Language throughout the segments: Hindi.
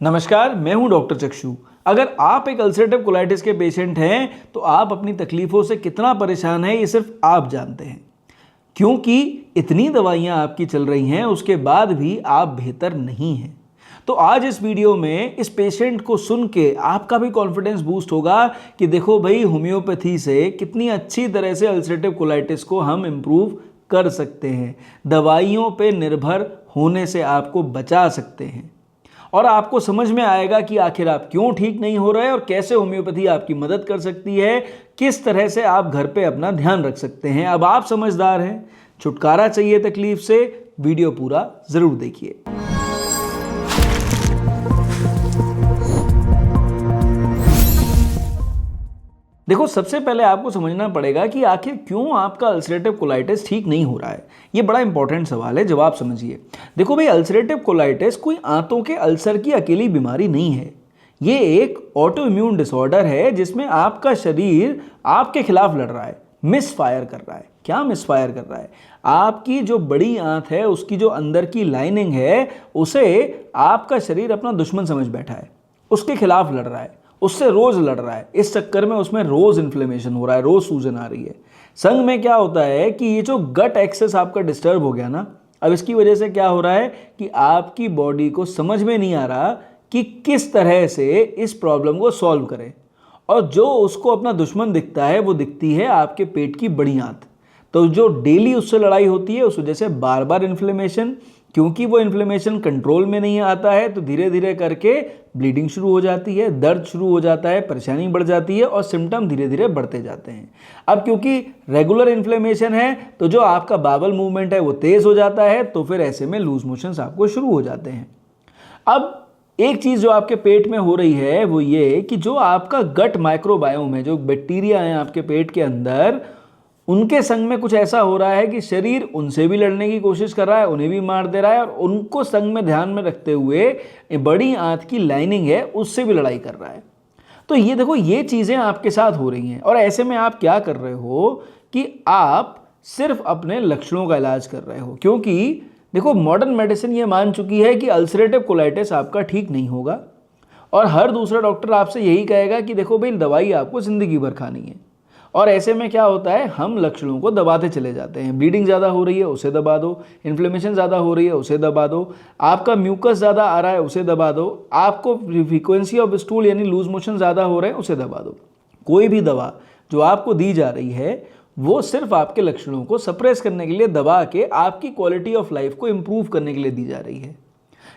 नमस्कार, मैं हूं डॉक्टर चक्षु। अगर आप एक अल्सरेटिव कोलाइटिस के पेशेंट हैं तो आप अपनी तकलीफों से कितना परेशान हैं ये सिर्फ आप जानते हैं, क्योंकि इतनी दवाइयां आपकी चल रही हैं उसके बाद भी आप बेहतर नहीं हैं। तो आज इस वीडियो में इस पेशेंट को सुन के आपका भी कॉन्फिडेंस बूस्ट होगा कि देखो भाई, होम्योपैथी से कितनी अच्छी तरह से अल्सरेटिव कोलाइटिस को हम इम्प्रूव कर सकते हैं, दवाइयों पे निर्भर होने से आपको बचा सकते हैं और आपको समझ में आएगा कि आखिर आप क्यों ठीक नहीं हो रहे और कैसे होम्योपैथी आपकी मदद कर सकती है, किस तरह से आप घर पे अपना ध्यान रख सकते हैं। अब आप समझदार हैं, छुटकारा चाहिए तकलीफ से, वीडियो पूरा जरूर देखिए। देखो, सबसे पहले आपको समझना पड़ेगा कि आखिर क्यों आपका अल्सरेटिव कोलाइटिस ठीक नहीं हो रहा है। ये बड़ा इंपॉर्टेंट सवाल है, जवाब समझिए। देखो भाई, अल्सरेटिव कोलाइटिस कोई आंतों के अल्सर की अकेली बीमारी नहीं है। ये एक ऑटो इम्यून डिसऑर्डर है जिसमें आपका शरीर आपके खिलाफ लड़ रहा है, मिसफायर कर रहा है। क्या मिसफायर कर रहा है? आपकी जो बड़ी आंत है, उसकी जो अंदर की लाइनिंग है, उसे आपका शरीर अपना दुश्मन समझ बैठा है, उसके खिलाफ लड़ रहा है, उससे रोज लड़ रहा है। इस चक्कर में उसमें रोज इन्फ्लेमेशन हो रहा है, रोज सूजन आ रही है। संग में क्या होता है कि ये जो गट एक्सेस आपका डिस्टर्ब हो गया ना, अब इसकी वजह से क्या हो रहा है कि आपकी बॉडी को समझ में नहीं आ रहा कि किस तरह से इस प्रॉब्लम को सॉल्व करें, और जो उसको अपना दुश्मन दिखता है वो दिखती है आपके पेट की बड़ी आंत। तो जो डेली उससे लड़ाई होती है, उस वजह से बार बार इन्फ्लेमेशन, क्योंकि वो इन्फ्लेमेशन कंट्रोल में नहीं आता है तो धीरे धीरे करके ब्लीडिंग शुरू हो जाती है, दर्द शुरू हो जाता है, परेशानी बढ़ जाती है और सिम्टम धीरे धीरे बढ़ते जाते हैं। अब क्योंकि रेगुलर इन्फ्लेमेशन है तो जो आपका बावल मूवमेंट है वो तेज हो जाता है, तो फिर ऐसे में लूज मोशंस आपको शुरू हो जाते हैं। अब एक चीज जो आपके पेट में हो रही है वो ये कि जो आपका गट माइक्रोबायोम है, जो बैक्टीरिया है आपके पेट के अंदर, उनके संग में कुछ ऐसा हो रहा है कि शरीर उनसे भी लड़ने की कोशिश कर रहा है, उन्हें भी मार दे रहा है, और उनको संग में ध्यान में रखते हुए बड़ी आंत की लाइनिंग है उससे भी लड़ाई कर रहा है। तो ये देखो, ये चीज़ें आपके साथ हो रही हैं और ऐसे में आप क्या कर रहे हो कि आप सिर्फ अपने लक्षणों का इलाज कर रहे हो, क्योंकि देखो, मॉडर्न मेडिसिन ये मान चुकी है कि अल्सरेटिव कोलाइटिस आपका ठीक नहीं होगा और हर दूसरा डॉक्टर आपसे यही कहेगा कि देखो भाई, दवाई आपको ज़िंदगी भर खानी है। और ऐसे में क्या होता है, हम लक्षणों को दबाते चले जाते हैं। ब्लीडिंग ज़्यादा हो रही है, उसे दबा दो। इन्फ्लेमेशन ज़्यादा हो रही है, उसे दबा दो। आपका म्यूकस ज़्यादा आ रहा है, उसे दबा दो। आपको फ्रीक्वेंसी ऑफ स्टूल यानी लूज मोशन ज़्यादा हो रहे हैं, उसे दबा दो। कोई भी दवा जो आपको दी जा रही है वो सिर्फ आपके लक्षणों को सप्रेस करने के लिए दबा के आपकी क्वालिटी ऑफ लाइफ को इम्प्रूव करने के लिए दी जा रही है।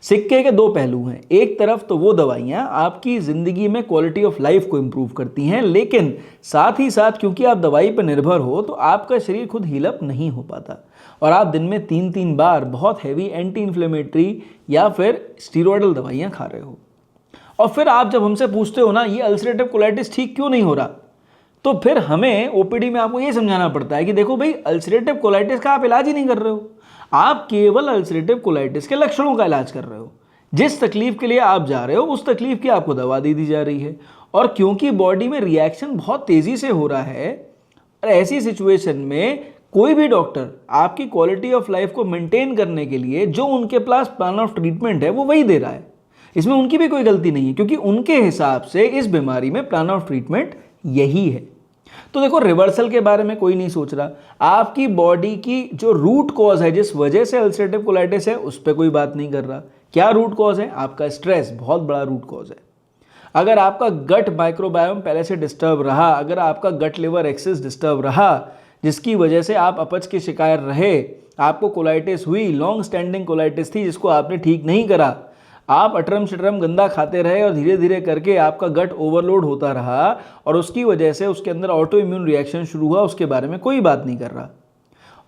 सिक्के के दो पहलू हैं। एक तरफ तो वो दवाइयाँ आपकी ज़िंदगी में क्वालिटी ऑफ लाइफ को इम्प्रूव करती हैं, लेकिन साथ ही साथ क्योंकि आप दवाई पर निर्भर हो तो आपका शरीर खुद हील अप नहीं हो पाता और आप दिन में 3-3 बार बहुत हैवी एंटी इन्फ्लेमेटरी या फिर स्टीरॉयडल दवाइयाँ खा रहे हो। और फिर आप जब हमसे पूछते हो ना, ये अल्सरेटिव कोलाइटिस ठीक क्यों नहीं हो रहा, तो फिर हमें ओपीडी में आपको ये समझाना पड़ता है कि देखो भाई, अल्सरेटिव कोलाइटिस का आप इलाज ही नहीं कर रहे हो, आप केवल अल्सरेटिव कोलाइटिस के लक्षणों का इलाज कर रहे हो। जिस तकलीफ के लिए आप जा रहे हो उस तकलीफ की आपको दवा दे दी जा रही है, और क्योंकि बॉडी में रिएक्शन बहुत तेजी से हो रहा है, और ऐसी सिचुएशन में कोई भी डॉक्टर आपकी क्वालिटी ऑफ लाइफ को मेंटेन करने के लिए जो उनके पास प्लान ऑफ ट्रीटमेंट है वो वही दे रहा है। इसमें उनकी भी कोई गलती नहीं है, क्योंकि उनके हिसाब से इस बीमारी में प्लान ऑफ ट्रीटमेंट यही है। तो देखो, रिवर्सल के बारे में कोई नहीं सोच रहा। आपकी बॉडी की जो रूट कॉज है, जिस वजह से अल्सरेटिव कोलाइटिस है, उस पर कोई बात नहीं कर रहा। क्या रूट कॉज है? आपका स्ट्रेस बहुत बड़ा रूट कॉज है। अगर आपका गट माइक्रोबायोम पहले से डिस्टर्ब रहा, अगर आपका गट लिवर एक्सिस डिस्टर्ब रहा, जिसकी वजह से आप अपच के शिकार रहे, आपको कोलाइटिस हुई, लॉन्ग स्टैंडिंग कोलाइटिस थी जिसको आपने ठीक नहीं करा, आप अटरम शटरम गंदा खाते रहे और धीरे धीरे करके आपका गट ओवरलोड होता रहा और उसकी वजह से उसके अंदर ऑटो इम्यून रिएक्शन शुरू हुआ, उसके बारे में कोई बात नहीं कर रहा।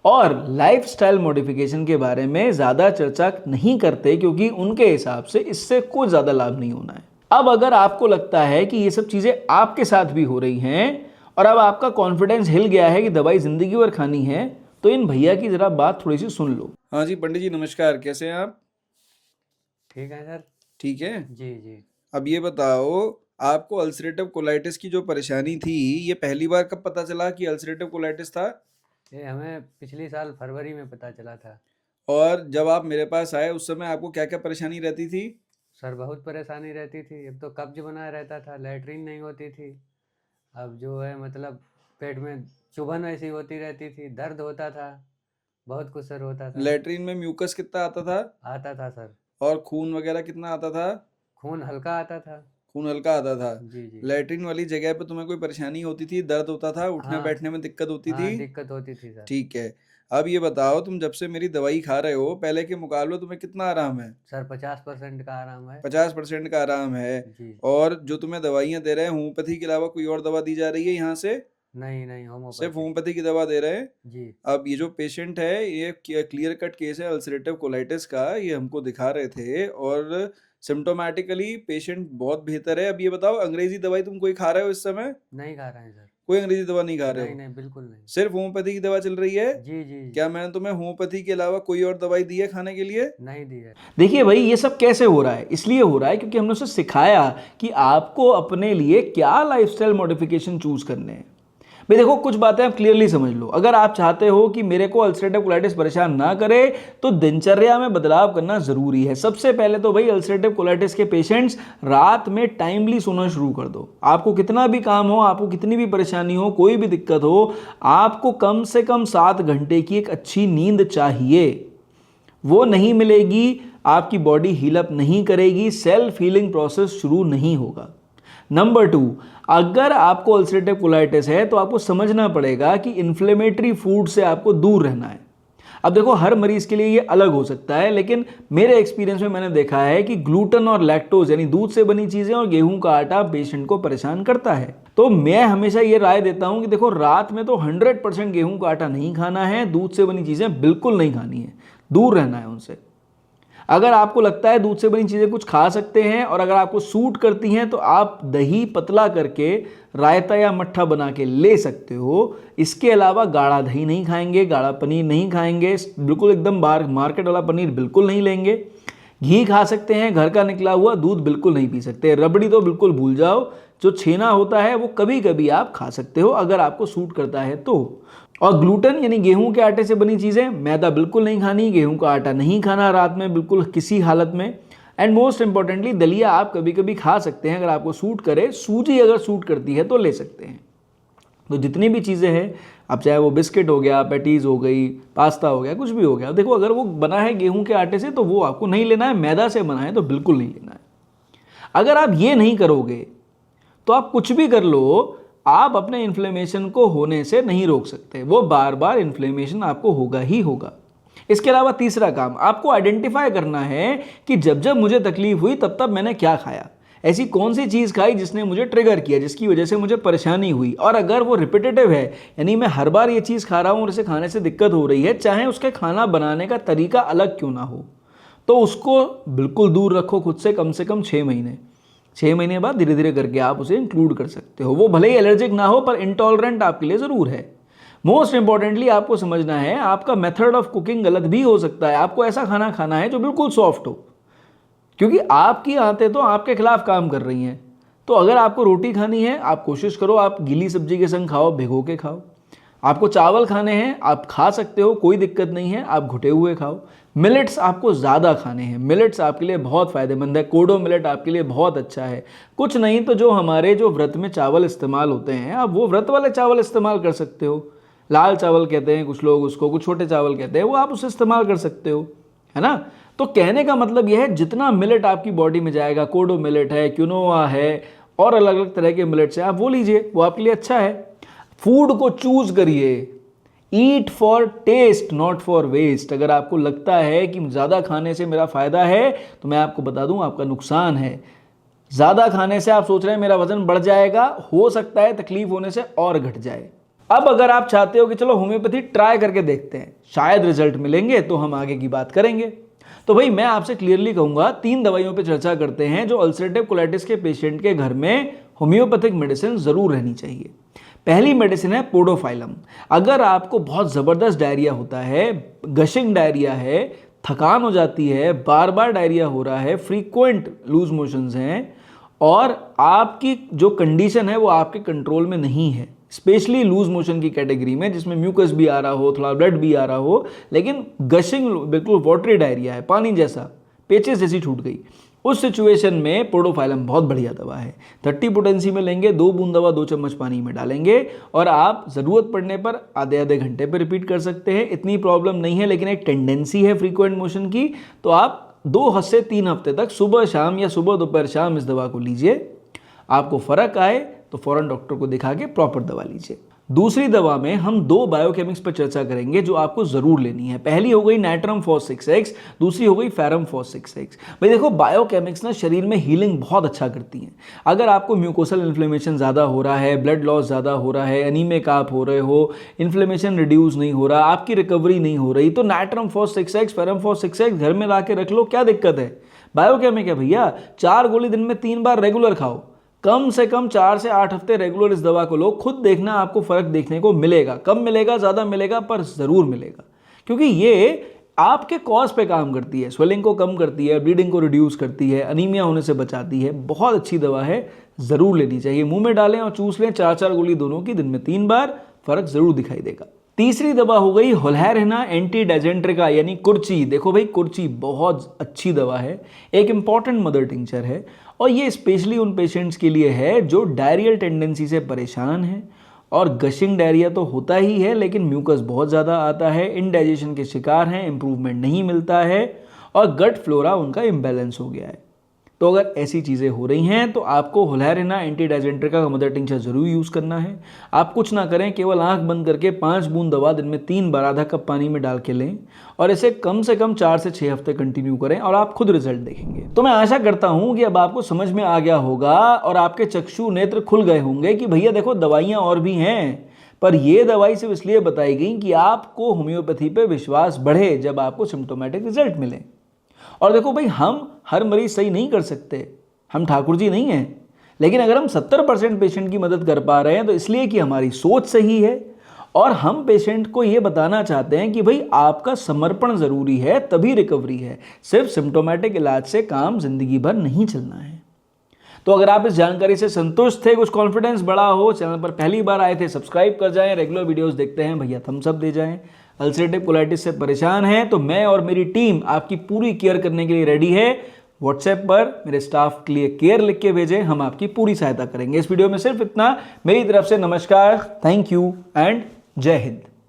और लाइफस्टाइल मॉडिफिकेशन के बारे में ज़्यादा चर्चा नहीं करते, क्योंकि उनके हिसाब से इससे कोई ज़्यादा लाभ नहीं होना है। अब अगर आपको लगता है कि ये सब चीज़ें आपके साथ भी हो रही हैं और अब आपका कॉन्फिडेंस हिल गया है कि दवाई ज़िंदगी भर खानी है, तो इन भैया की ज़रा बात थोड़ी सी सुन लो। हाँ जी पंडित जी, नमस्कार। कैसे हैं आप? ठीक है सर। ठीक है जी जी। अब ये बताओ, आपको अल्सरेटिव कोलाइटिस की जो परेशानी थी, ये पहली बार कब पता चला कि अल्सरेटिव कोलाइटिस था? ये हमें पिछली साल फरवरी में पता चला था। और जब आप मेरे पास आए उस समय आपको क्या क्या परेशानी रहती थी? सर बहुत परेशानी रहती थी। एक तो कब्ज बना रहता था, लैट्रीन नहीं होती थी। अब जो है मतलब पेट में चुभन ऐसी होती रहती थी, दर्द होता था, बहुत कुछ सर होता था। लैट्रिन में म्यूकस कितना आता था आता था सर, और खून वगैरह कितना आता था? खून हल्का आता था। खून हल्का आता था। जी जी। लैट्रिन वाली जगह पे तुम्हें कोई परेशानी होती थी, दर्द होता था, उठने हाँ बैठने में दिक्कत होती थी? हाँ, दिक्कत होती थी सर। ठीक है। अब ये बताओ, तुम जब से मेरी दवाई खा रहे हो, पहले के मुकाबले तुम्हें कितना आराम है? सर 50% का आराम है। 50% का आराम है। जी। और जो तुम्हें दवाइयाँ दे रहे हैं, होम्योपैथी के अलावा कोई और दवा दी जा रही है यहाँ से? नहीं नहीं, सिर्फ होम्योपैथी। होम्योपैथी की दवा दे रहे हैं। जी। अब ये जो पेशेंट है, ये क्लियर कट केस है अल्सरेटिव कोलाइटिस का, ये हमको दिखा रहे थे और सिम्टोमेटिकली पेशेंट बहुत बेहतर है। अब ये बताओ, अंग्रेजी दवाई तुम कोई खा रहे हो इस समय? नहीं खा रहे हैं सर। कोई अंग्रेजी दवा नहीं खा रहे नहीं हो? नहीं, बिल्कुल नहीं। सिर्फ होम्योपैथी की दवा चल रही है? जी जी। क्या मैंने तुम्हें होम्योपैथी के अलावा कोई और दवाई दी है खाने के लिए? नहीं दी है। देखिए भाई, ये सब कैसे हो रहा है? इसलिए हो रहा है क्योंकि हमने उसे सिखाया कि आपको अपने लिए क्या लाइफस्टाइल मॉडिफिकेशन चूज करने हैं। भाई देखो, कुछ बातें आप क्लियरली समझ लो। अगर आप चाहते हो कि मेरे को अल्सरेटिव कोलाइटिस परेशान ना करे, तो दिनचर्या में बदलाव करना जरूरी है। सबसे पहले तो भाई अल्सरेटिव कोलाइटिस के पेशेंट्स रात में टाइमली सोना शुरू कर दो। आपको कितना भी काम हो, आपको कितनी भी परेशानी हो, कोई भी दिक्कत हो, आपको कम से कम 7 घंटे की एक अच्छी नींद चाहिए। वो नहीं मिलेगी, आपकी बॉडी हील अप नहीं करेगी, सेल्फ हीलिंग प्रोसेस शुरू नहीं होगा। नंबर 2, अगर आपको अल्सरेटिव कोलाइटिस है तो आपको समझना पड़ेगा कि इन्फ्लेमेटरी फूड से आपको दूर रहना है। अब देखो, हर मरीज के लिए ये अलग हो सकता है, लेकिन मेरे एक्सपीरियंस में मैंने देखा है कि ग्लूटेन और लैक्टोज यानी दूध से बनी चीजें और गेहूं का आटा पेशेंट को परेशान करता है। तो मैं हमेशा ये राय देता हूं कि देखो, रात में तो 100% गेहूं का आटा नहीं खाना है, दूध से बनी चीजें बिल्कुल नहीं खानी है, दूर रहना है उनसे। अगर आपको लगता है दूध से बनी चीज़ें कुछ खा सकते हैं और अगर आपको सूट करती हैं, तो आप दही पतला करके रायता या मट्ठा बना के ले सकते हो। इसके अलावा गाढ़ा दही नहीं खाएंगे, गाढ़ा पनीर नहीं खाएंगे, बिल्कुल एकदम मार्केट वाला पनीर बिल्कुल नहीं लेंगे। घी खा सकते हैं, घर का निकला हुआ दूध बिल्कुल नहीं पी सकते। रबड़ी तो बिल्कुल भूल जाओ। जो छेना होता है वो कभी कभी आप खा सकते हो अगर आपको सूट करता है तो। और ग्लूटेन यानी गेहूं के आटे से बनी चीज़ें, मैदा बिल्कुल नहीं खानी, गेहूं का आटा नहीं खाना रात में बिल्कुल किसी हालत में। एंड मोस्ट इंपॉर्टेंटली, दलिया आप कभी कभी खा सकते हैं अगर आपको सूट करे। सूजी अगर सूट करती है तो ले सकते हैं। तो जितनी भी चीज़ें हैं, अब चाहे वो बिस्किट हो गया, पैटीज़ हो गई, पास्ता हो गया, कुछ भी हो गया, देखो अगर वो बना है गेहूं के आटे से तो वो आपको नहीं लेना है, मैदा से बना है तो बिल्कुल नहीं लेना है। अगर आप ये नहीं करोगे तो आप कुछ भी कर लो, आप अपने इन्फ्लेमेशन को होने से नहीं रोक सकते। वो बार बार इन्फ्लेमेशन आपको होगा ही होगा। इसके अलावा तीसरा काम, आपको आइडेंटिफाई करना है कि जब जब मुझे तकलीफ हुई तब तब मैंने क्या खाया, ऐसी कौन सी चीज़ खाई जिसने मुझे ट्रिगर किया, जिसकी वजह से मुझे परेशानी हुई। और अगर वो रिपीटेटिव है, यानी मैं हर बार ये चीज़ खा रहा हूँ और इसे खाने से दिक्कत हो रही है, चाहे उसके खाना बनाने का तरीका अलग क्यों ना हो, तो उसको बिल्कुल दूर रखो खुद से कम 6 महीने। 6 महीने बाद धीरे धीरे करके आप उसे इंक्लूड कर सकते हो। वो भले ही एलर्जिक ना हो, पर इंटॉलरेंट आपके लिए ज़रूर है। मोस्ट इंपॉर्टेंटली आपको समझना है, आपका मेथड ऑफ कुकिंग गलत भी हो सकता है। आपको ऐसा खाना खाना है जो बिल्कुल सॉफ्ट हो, क्योंकि आपकी आंतें तो आपके खिलाफ काम कर रही हैं। तो अगर आपको रोटी खानी है, आप कोशिश करो आप गीली सब्जी के संग खाओ, भिगो के खाओ। आपको चावल खाने हैं, आप खा सकते हो, कोई दिक्कत नहीं है, आप घुटे हुए खाओ। मिलेट्स आपको ज़्यादा खाने हैं, मिलेट्स आपके लिए बहुत फ़ायदेमंद है। कोडो मिलेट आपके लिए बहुत अच्छा है। कुछ नहीं तो जो हमारे जो व्रत में चावल इस्तेमाल होते हैं, आप वो व्रत वाले चावल इस्तेमाल कर सकते हो। लाल चावल कहते हैं कुछ लोग उसको, कुछ छोटे चावल कहते हैं, वो आप उसे इस्तेमाल कर सकते हो, है ना। तो कहने का मतलब यह है, जितना मिलेट आपकी बॉडी में जाएगा, कोडो मिलेट है, क्विनोआ है और अलग अलग तरह के मिलेट्स हैं, आप वो लीजिए, वो आपके लिए अच्छा है। फूड को चूज करिए, eat for taste not for waste. अगर आपको लगता है कि ज़्यादा खाने से मेरा फ़ायदा है, तो मैं आपको बता दूं आपका नुकसान है। ज़्यादा खाने से आप सोच रहे हैं मेरा वजन बढ़ जाएगा, हो सकता है तकलीफ होने से और घट जाए। अब अगर आप चाहते हो कि चलो होम्योपैथी ट्राई करके देखते हैं, शायद रिजल्ट मिलेंगे, तो हम आगे की बात करेंगे। तो भाई मैं आपसे क्लियरली कहूँगा, 3 दवाइयों पे चर्चा करते हैं जो अल्सरेटिव कोलाइटिस के पेशेंट के घर में होम्योपैथिक मेडिसिन ज़रूर रहनी चाहिए। पहली मेडिसिन है पोडोफाइलम। अगर आपको बहुत ज़बरदस्त डायरिया होता है, गशिंग डायरिया है, थकान हो जाती है, बार बार डायरिया हो रहा है, फ्रीक्वेंट लूज मोशंस हैं और आपकी जो कंडीशन है वो आपके कंट्रोल में नहीं है, स्पेशली लूज मोशन की कैटेगरी में जिसमें म्यूकस भी आ रहा हो, थोड़ा ब्लड भी आ रहा हो, लेकिन गशिंग बिल्कुल वाटरी डायरिया है, पानी जैसा, पेचेस जैसी छूट गई, उस सिचुएशन में पोडोफाइलम बहुत बढ़िया दवा है। 30 पोटेंसी में लेंगे, 2 बूंद दवा 2 चम्मच पानी में डालेंगे और आप ज़रूरत पड़ने पर आधे आधे घंटे पर रिपीट कर सकते हैं। इतनी प्रॉब्लम नहीं है, लेकिन एक टेंडेंसी है फ्रीक्वेंट मोशन की, तो आप 2 से 3 हफ्ते तक सुबह शाम या सुबह दोपहर शाम इस दवा को लीजिए। आपको फ़र्क आए तो फ़ौरन डॉक्टर को दिखा के प्रॉपर दवा लीजिए। दूसरी दवा में हम 2 बायोकेमिक्स पर चर्चा करेंगे जो आपको ज़रूर लेनी है। पहली हो गई नाइट्रम फॉस्फेट, दूसरी हो गई फेरम फॉस्फेट। भाई देखो, बायोकेमिक्स ना शरीर में हीलिंग बहुत अच्छा करती हैं। अगर आपको म्यूकोसल इन्फ्लेमेशन ज़्यादा हो रहा है, ब्लड लॉस ज़्यादा हो रहा है, एनीमिक आप हो रहे हो, इन्फ्लेमेशन रिड्यूस नहीं हो रहा, आपकी रिकवरी नहीं हो रही, तो नाइट्रम फॉस्फेट, फेरम फॉस्फेट घर में ला के रख लो, क्या दिक्कत है। बायोकेमिक है भैया, 4 गोली दिन में 3 बार रेगुलर खाओ, कम से कम 4 से 8 हफ्ते रेगुलर इस दवा को लो, खुद देखना आपको फर्क देखने को मिलेगा। कम मिलेगा, ज़्यादा मिलेगा, पर ज़रूर मिलेगा, क्योंकि ये आपके कॉज पे काम करती है। स्वेलिंग को कम करती है, ब्लीडिंग को रिड्यूस करती है, अनीमिया होने से बचाती है। बहुत अच्छी दवा है, ज़रूर लेनी चाहिए। मुंह में डालें और चूस लें, 4-4 गोली दोनों की दिन में 3 बार, फर्क ज़रूर दिखाई देगा। तीसरी दवा हो गई होल्हेरिना एंटी डाइजेंट्रिका यानी कुर्ची। देखो भाई, कुर्ची बहुत अच्छी दवा है, एक इंपॉर्टेंट मदर टिंचर है, और ये स्पेशली उन पेशेंट्स के लिए है जो डायरियल टेंडेंसी से परेशान हैं। और गशिंग डायरिया तो होता ही है, लेकिन म्यूकस बहुत ज़्यादा आता है, इंडाइजेशन के शिकार हैं, इंप्रूवमेंट नहीं मिलता है, और गट फ्लोरा उनका इम्बैलेंस हो गया है। तो अगर ऐसी चीज़ें हो रही हैं तो आपको होल्हेरिना एंटी डाइजेंट्रिका का मदर टिंचर ज़रूर यूज़ करना है। आप कुछ ना करें, केवल आंख बंद करके 5 बूंद दवा दिन में 3 बार आधा कप पानी में डाल के लें, और इसे कम से कम 4 से 6 हफ्ते कंटिन्यू करें, और आप खुद रिजल्ट देखेंगे। तो मैं आशा करता हूं कि अब आपको समझ में आ गया होगा और आपके चक्षु नेत्र खुल गए होंगे कि भैया देखो, दवाइयाँ और भी हैं, पर ये दवाई सिर्फ इसलिए बताई गई कि आपको होम्योपैथी पे विश्वास बढ़े जब आपको सिम्टोमेटिक रिजल्ट मिले। और देखो भाई, हम हर मरीज सही नहीं कर सकते, हम ठाकुर जी नहीं हैं, लेकिन अगर हम 70% पेशेंट की मदद कर पा रहे हैं तो इसलिए कि हमारी सोच सही है, और हम पेशेंट को ये बताना चाहते हैं कि भाई आपका समर्पण ज़रूरी है, तभी रिकवरी है। सिर्फ सिम्टोमेटिक इलाज से काम जिंदगी भर नहीं चलना है। तो अगर आप इस जानकारी से संतुष्ट थे, कुछ कॉन्फिडेंस बढ़ा हो, चैनल पर पहली बार आए थे, सब्सक्राइब कर जाएं, रेगुलर वीडियोस देखते हैं भैया थम्स अप दे जाएं। अल्सरेटिव कोलाइटिस से परेशान हैं तो मैं और मेरी टीम आपकी पूरी केयर करने के लिए रेडी है। व्हाट्सएप पर मेरे स्टाफ के लिए केयर लिख के भेजें, हम आपकी पूरी सहायता करेंगे। इस वीडियो में सिर्फ इतना। मेरी तरफ से नमस्कार, थैंक यू एंड जय हिंद।